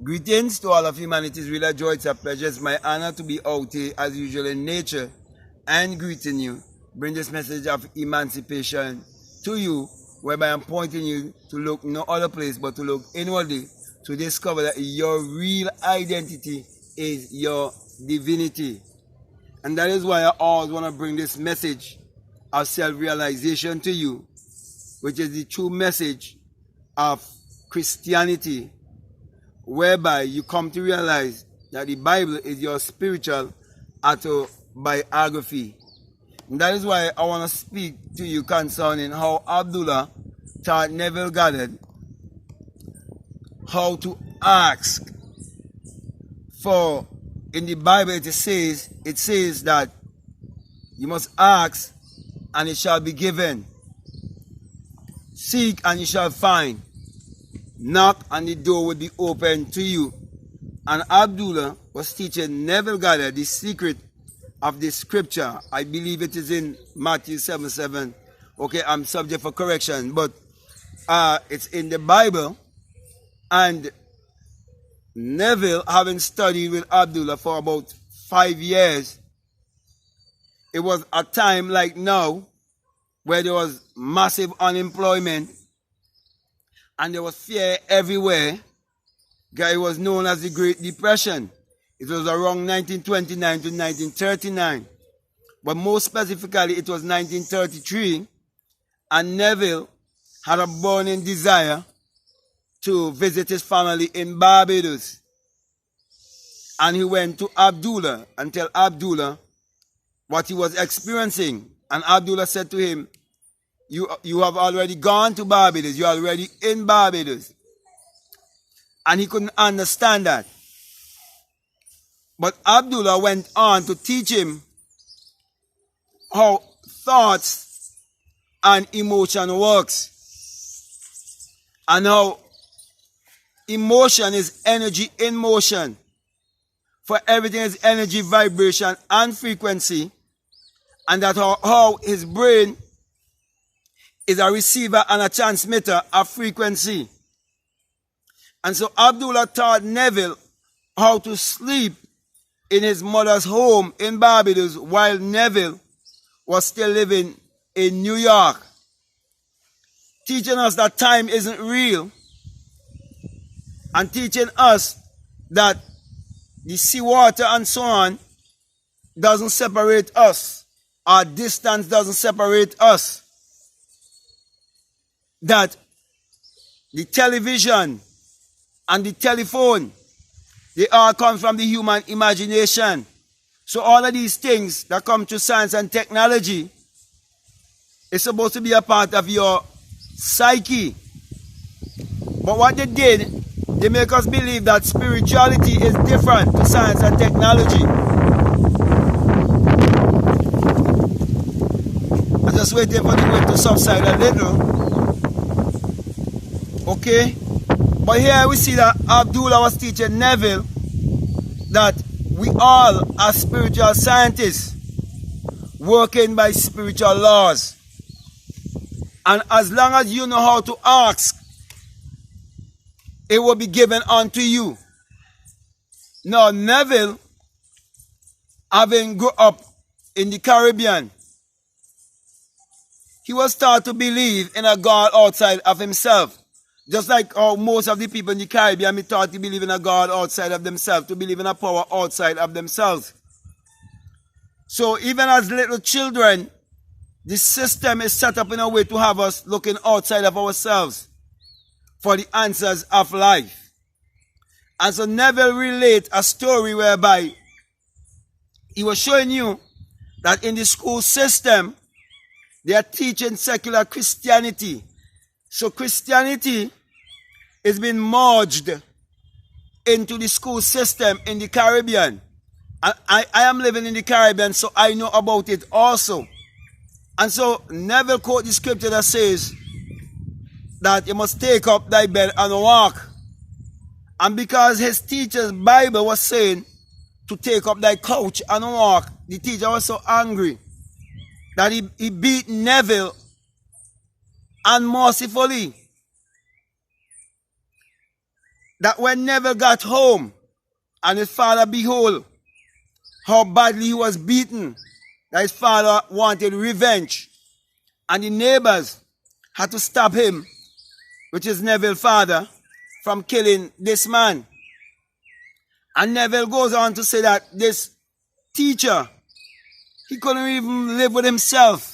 Greetings to all of humanity. It's really a joy, it's a pleasure. It's my honor to be out here as usual in nature and greeting you. Bring this message of emancipation to you, whereby I'm pointing you to look no other place but to look inwardly to discover that your real identity is your divinity. And that is why I always want to bring this message of self-realization to you, which is the true message of Christianity, whereby you come to realize that the Bible is your spiritual autobiography. And that is why I want to speak to you concerning how Abdullah taught Neville Goddard how to ask for. In the Bible it says that you must ask and it shall be given. Seek and you shall find. Knock and the door will be open to you. And Abdullah was teaching Neville Goddard the secret of the scripture. I believe it is in Matthew 7:7. Okay, I'm subject for correction, but it's in the Bible. And Neville, having studied with Abdullah for about 5 years, it was a time like now where there was massive unemployment and there was fear everywhere. It was known as the Great Depression. It was around 1929 to 1939. But more specifically, it was 1933. And Neville had a burning desire to visit his family in Barbados. And he went to Abdullah and tell Abdullah what he was experiencing. And Abdullah said to him, you have already gone to Barbados. You are already in Barbados. And he couldn't understand that. But Abdullah went on to teach him how thoughts and emotion works. And how emotion is energy in motion. For everything is energy, vibration, and frequency. And that how his brain is a receiver and a transmitter of frequency. And so Abdullah taught Neville how to sleep in his mother's home in Barbados while Neville was still living in New York. Teaching us that time isn't real. And teaching us that the seawater and so on doesn't separate us. Our distance doesn't separate us. That the television and the telephone, they all come from the human imagination. So all of these things that come to science and technology is supposed to be a part of your psyche. But what they did, they make us believe that spirituality is different to science and technology. I'm just waiting for the wind to subside a little. Okay? But here we see that Abdullah was teaching Neville that we all are spiritual scientists working by spiritual laws. And as long as you know how to ask, it will be given unto you. Now, Neville, having grown up in the Caribbean, he was taught to believe in a God outside of himself. Just like how most of the people in the Caribbean be taught to believe in a God outside of themselves, to believe in a power outside of themselves. So even as little children, the system is set up in a way to have us looking outside of ourselves for the answers of life. And so Neville relates a story whereby he was showing you that in the school system, they are teaching secular Christianity. So Christianity is being merged into the school system in the Caribbean. I am living in the Caribbean, so I know about it also. And so Neville quotes the scripture that says that you must take up thy bed and walk. And because his teacher's Bible was saying to take up thy couch and walk, the teacher was so angry that he beat Neville unmercifully. that when Neville got home and his father, behold, how badly he was beaten, that his father wanted revenge. And the neighbors had to stop him, which is Neville's father, from killing this man. And Neville goes on to say that this teacher, he couldn't even live with himself.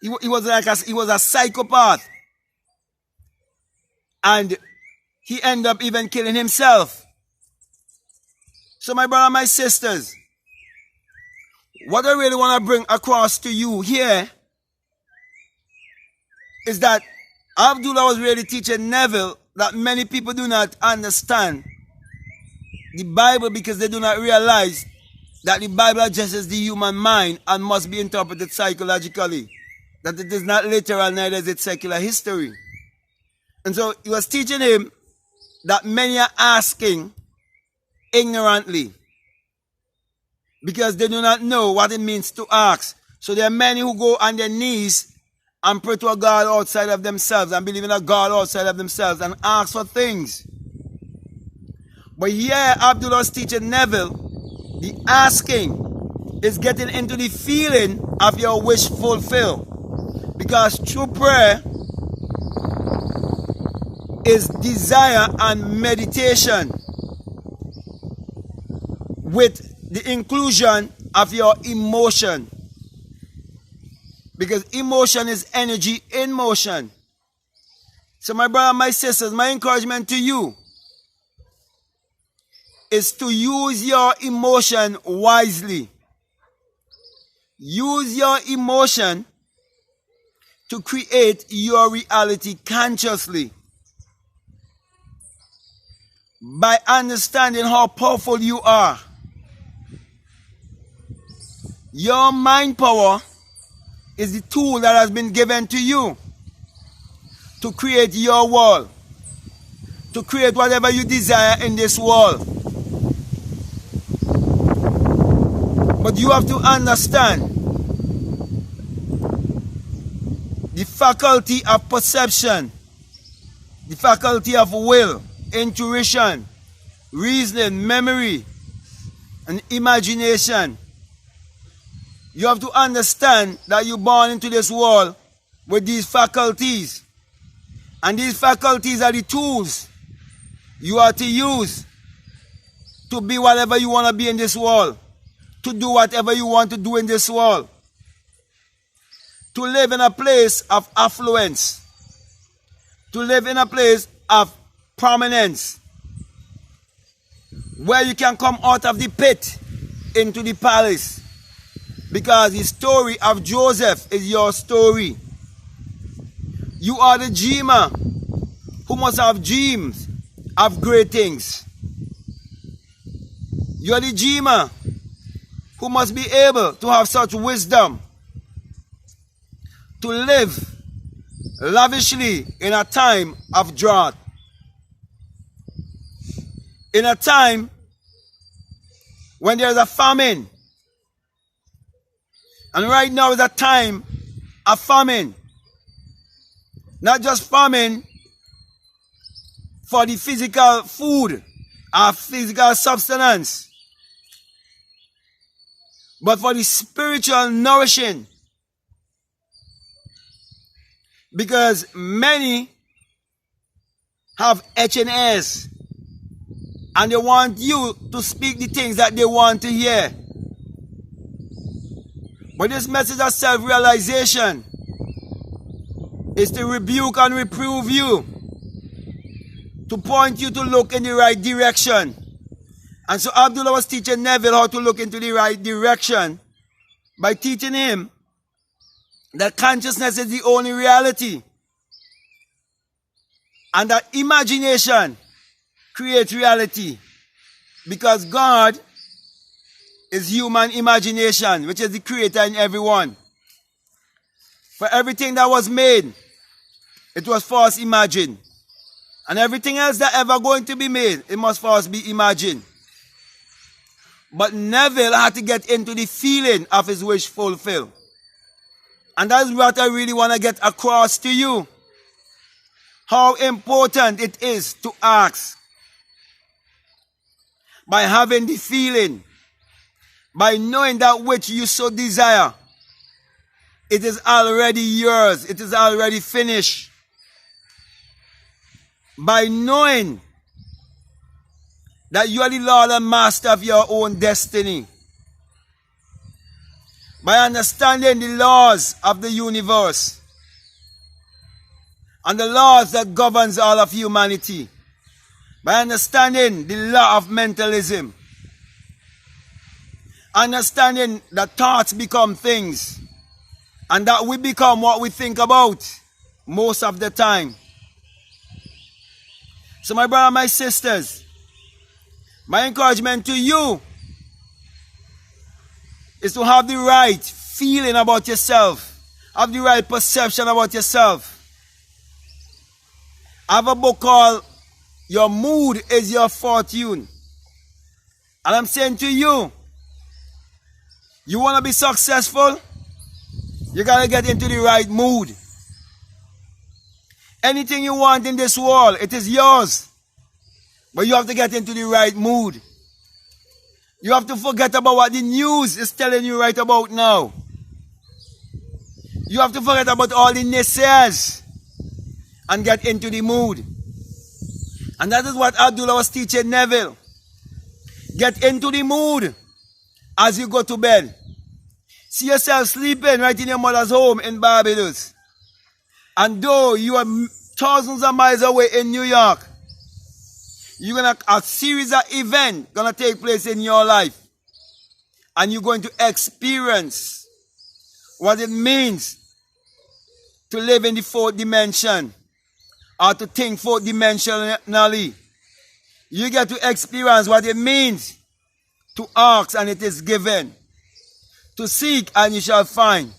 He was a psychopath. And he ended up even killing himself. So my brother and my sisters, what I really want to bring across to you here is that Abdullah was really teaching Neville that many people do not understand the Bible because they do not realize that the Bible addresses the human mind and must be interpreted psychologically. That it is not literal, neither is it secular history. And so he was teaching him that many are asking ignorantly because they do not know what it means to ask. So there are many who go on their knees and pray to a God outside of themselves and believe in a God outside of themselves and ask for things. But here Abdullah is teaching Neville, the asking is getting into the feeling of your wish fulfilled. Because true prayer is desire and meditation with the inclusion of your emotion. Because emotion is energy in motion. So my brother and my sisters, my encouragement to you is to use your emotion wisely. Use your emotion to create your reality consciously. By understanding how powerful you are. Your mind power is the tool that has been given to you to create your world, to create whatever you desire in this world. But you have to understand the faculty of perception, the faculty of will, intuition, reasoning, memory, and imagination. You have to understand that you're born into this world with these faculties. And these faculties are the tools you are to use to be whatever you want to be in this world, to do whatever you want to do in this world, to live in a place of affluence, to live in a place of prominence, where you can come out of the pit into the palace. Because the story of Joseph is your story. You are the dreamer who must have dreams of great things. You are the dreamer who must be able to have such wisdom to live lavishly in a time of drought. In a time when there is a famine. And right now is a time of famine. Not just famine for the physical food or physical substance, but for the spiritual nourishing. Because many have H&S and they want you to speak the things that they want to hear. But this message of self-realization is to rebuke and reprove you, to point you to look in the right direction. And so Abdullah was teaching Neville how to look into the right direction by teaching him that consciousness is the only reality and that imagination creates reality, because God is human imagination, which is the creator in everyone. For everything that was made, it was first imagined. And everything else that ever going to be made, it must first be imagined. But Neville had to get into the feeling of his wish fulfilled. And that's what I really want to get across to you. how important it is to ask. By having the feeling, by knowing that which you so desire, it is already yours, it is already finished. By knowing that you are the Lord and Master of your own destiny. By understanding the laws of the universe and the laws that governs all of humanity. By understanding the law of mentalism. Understanding that thoughts become things and that we become what we think about most of the time. So my brother, my sisters, my encouragement to you is to have the right feeling about yourself. Have the right perception about yourself. I have a book called Your Mood is Your Fortune. And I'm saying to you, you want to be successful? You got to get into the right mood. Anything you want in this world, it is yours. But you have to get into the right mood. You have to forget about what the news is telling you right about now. You have to forget about all the naysayers and get into the mood. And that is what Abdullah was teaching Neville. Get into the mood as you go to bed. See yourself sleeping right in your mother's home in Barbados. And though you are thousands of miles away in New York, a series of events gonna take place in your life. And you're going to experience what it means to live in the fourth dimension or to think fourth dimensionally. You get to experience what it means to ask and it is given. To seek and you shall find.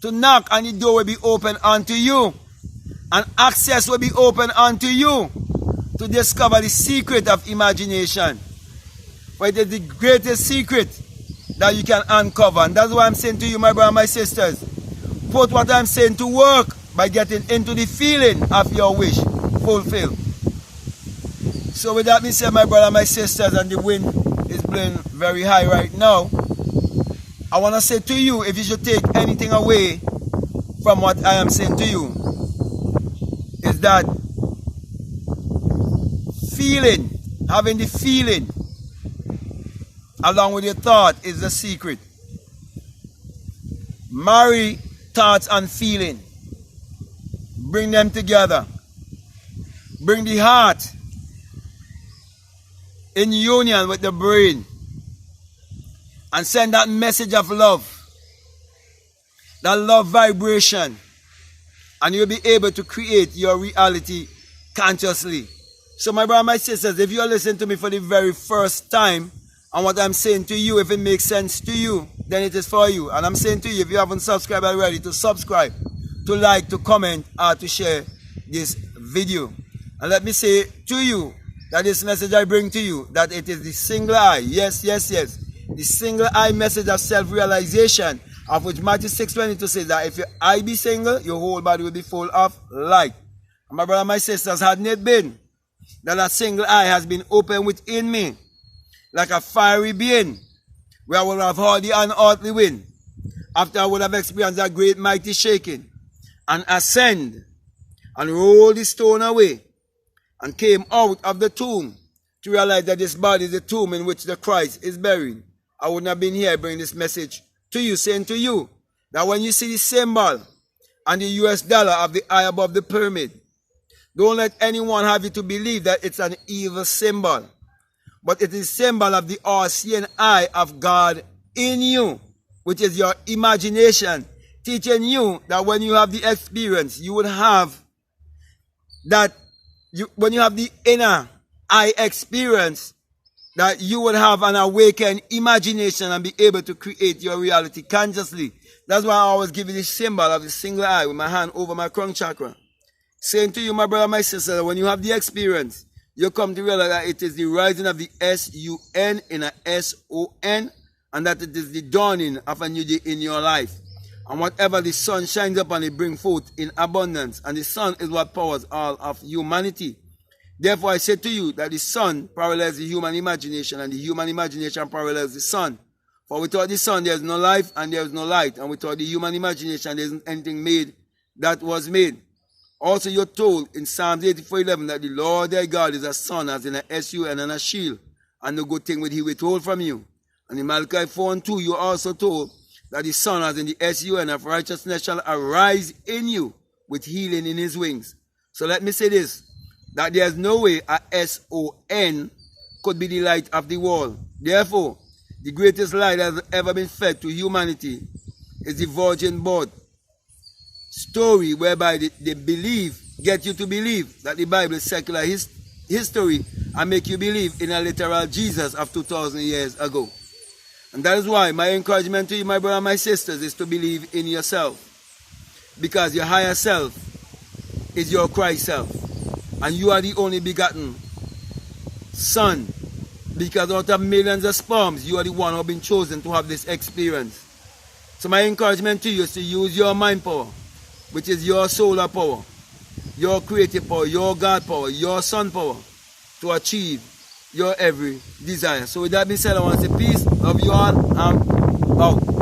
To knock and the door will be open unto you. And access will be open unto you to discover the secret of imagination. For it is the greatest secret that you can uncover. And that's why I'm saying to you, my brother, my sisters, put what I'm saying to work by getting into the feeling of your wish fulfilled. So with that being said, my brother, my sisters, and the wind is blowing very high right now, I want to say to you, if you should take anything away from what I am saying to you, is that feeling, having the feeling along with your thought is the secret. Marry thoughts and feeling. Bring them together. Bring the heart in union with the brain and send that message of love, that love vibration, and you'll be able to create your reality consciously. So my brother, my sisters, if you're listening to me for the very first time, and what I'm saying to you, if it makes sense to you, then it is for you. And I'm saying to you, if you haven't subscribed already, to subscribe, to like, to comment, or to share this video. And let me say to you, that this message I bring to you, that it is the single eye, yes, the single eye message of self-realization, of which Matthew 6:22 says that if your eye be single, your whole body will be full of light. And my brother, my sisters, hadn't it been that a single eye has been opened within me, like a fiery being, where I would have heard the unearthly wind, after I would have experienced that great mighty shaking, and ascend, and roll the stone away, and came out of the tomb, to realize that this body is the tomb in which the Christ is buried, I wouldn't have been here bringing this message to you, saying to you, that when you see the symbol, and the US dollar of the eye above the pyramid, don't let anyone have you to believe that it's an evil symbol. But it is a symbol of the all-seeing eye of God in you, which is your imagination, teaching you that when you have the experience, you would have that, when you have the inner eye experience, that you would have an awakened imagination and be able to create your reality consciously. That's why I always give you this symbol of the single eye with my hand over my crown chakra. Saying to you, my brother, my sister, when you have the experience, you come to realize that it is the rising of the S-U-N in a S-O-N, and that it is the dawning of a new day in your life. And whatever the sun shines upon, it brings forth in abundance. And the sun is what powers all of humanity. Therefore, I say to you that the sun parallels the human imagination, and the human imagination parallels the sun. For without the sun, there is no life, and there is no light. And without the human imagination, there isn't anything made that was made. Also, you're told in Psalms 84:11 that the Lord thy God is a sun, as in a sun and a shield, and no good thing will he withhold from you. And in Malachi 4:2, you are also told that the sun, as in the sun of righteousness, shall arise in you with healing in his wings. So let me say this, that there is no way a son could be the light of the world. Therefore, the greatest light that has ever been fed to humanity is the virgin birth story, whereby the belief get you to believe that the Bible is secular history and make you believe in a literal Jesus of 2,000 years ago. And that is why my encouragement to you, my brother and my sisters, is to believe in yourself. Because your higher self is your Christ self. And you are the only begotten son. Because out of millions of sperms, you are the one who have been chosen to have this experience. So my encouragement to you is to use your mind power, which is your solar power, your creative power, your God power, your sun power, to achieve your every desire. So with that being said, I want to say peace, love you all, and out.